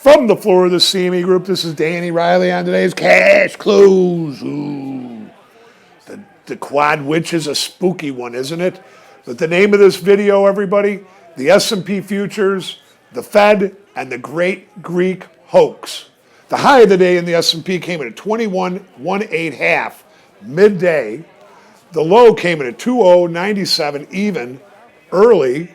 From the floor of the CME Group, this is Danny Riley on today's Cash Close. Ooh, the Quad Witch is a spooky one, isn't it? But the name of this video, everybody, the S&P futures, the Fed, and the Great Greek Hoax. The high of the day in the S&P came in at 21.18 midday. The low came in at 20.97 even early,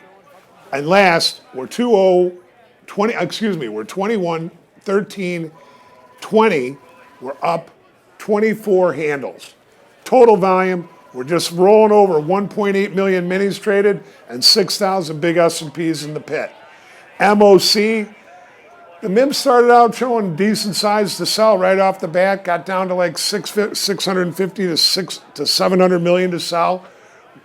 and last we're 21.13.20. We're up 24 handles. Total volume, we're just rolling over 1.8 million minis traded and 6,000 big S&Ps in the pit. MOC, the MIM started out showing decent size to sell right off the bat, got down to like 650 to 700 million to sell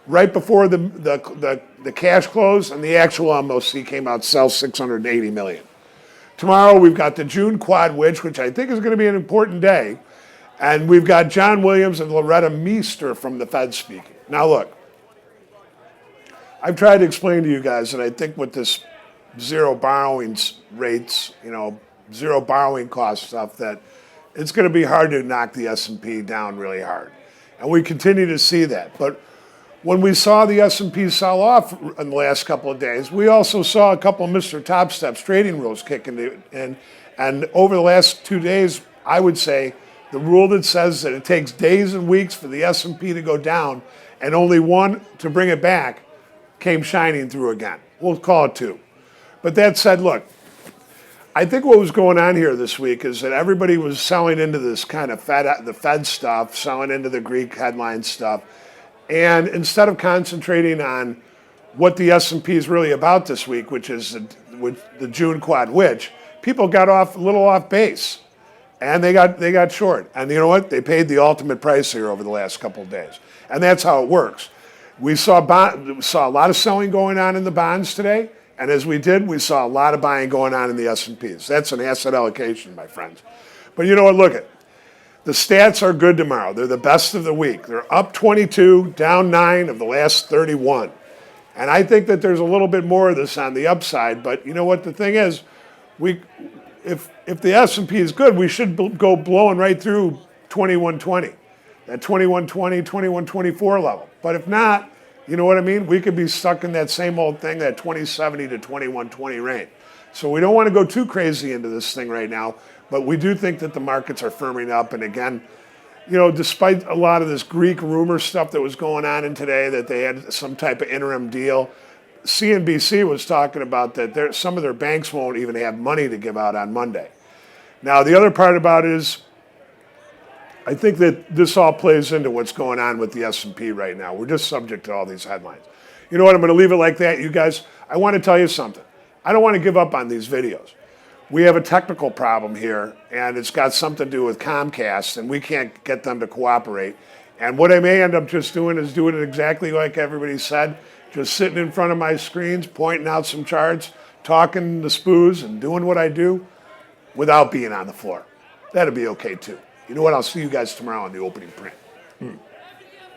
right before the cash close, and the actual MOC came out sell 680 million. Tomorrow we've got the June Quad Witch, which I think is going to be an important day, and we've got John Williams and Loretta Mester from the Fed speaking. Now look, I've tried to explain to you guys that I think with this zero borrowing rates, zero borrowing cost stuff, that it's going to be hard to knock the S&P down really hard. And we continue to see that. But when we saw the S&P sell off in the last couple of days, we also saw a couple of MrTopStep's trading rules kicking in. And over the last 2 days, I would say the rule that says that it takes days and weeks for the S&P to go down and only one to bring it back came shining through again. We'll call it 2. But that said, look, I think what was going on here this week is that everybody was selling into this kind of the Fed stuff, selling into the Greek headline stuff. And instead of concentrating on what the S&P is really about this week, which is the June Quad Witch, people got a little off base. And they got short. And you know what? They paid the ultimate price here over the last couple of days. And that's how it works. We saw a lot of selling going on in the bonds today. And as we saw a lot of buying going on in the S&Ps. That's an asset allocation, my friends. But you know what? Look, the stats are good tomorrow. They're the best of the week. They're up 22, down 9 of the last 31. And I think that there's a little bit more of this on the upside. But you know what? The thing is, if the S&P is good, we should go blowing right through 2120, that 2120, 2124 level. But if not, you know what I mean? We could be stuck in that same old thing, that 2070 to 2120 range. So we don't want to go too crazy into this thing right now, but we do think that the markets are firming up. And again, despite a lot of this Greek rumor stuff that was going on in today, that they had some type of interim deal, CNBC was talking about that some of their banks won't even have money to give out on Monday. Now, the other part about it is, I think that this all plays into what's going on with the S&P right now. We're just subject to all these headlines. You know what? I'm going to leave it like that. You guys, I want to tell you something. I don't want to give up on these videos. We have a technical problem here, and it's got something to do with Comcast, and we can't get them to cooperate. And what I may end up just doing is doing it exactly like everybody said, just sitting in front of my screens, pointing out some charts, talking the spoos, and doing what I do without being on the floor. That'd be okay, too. You know what? I'll see you guys tomorrow on the opening print.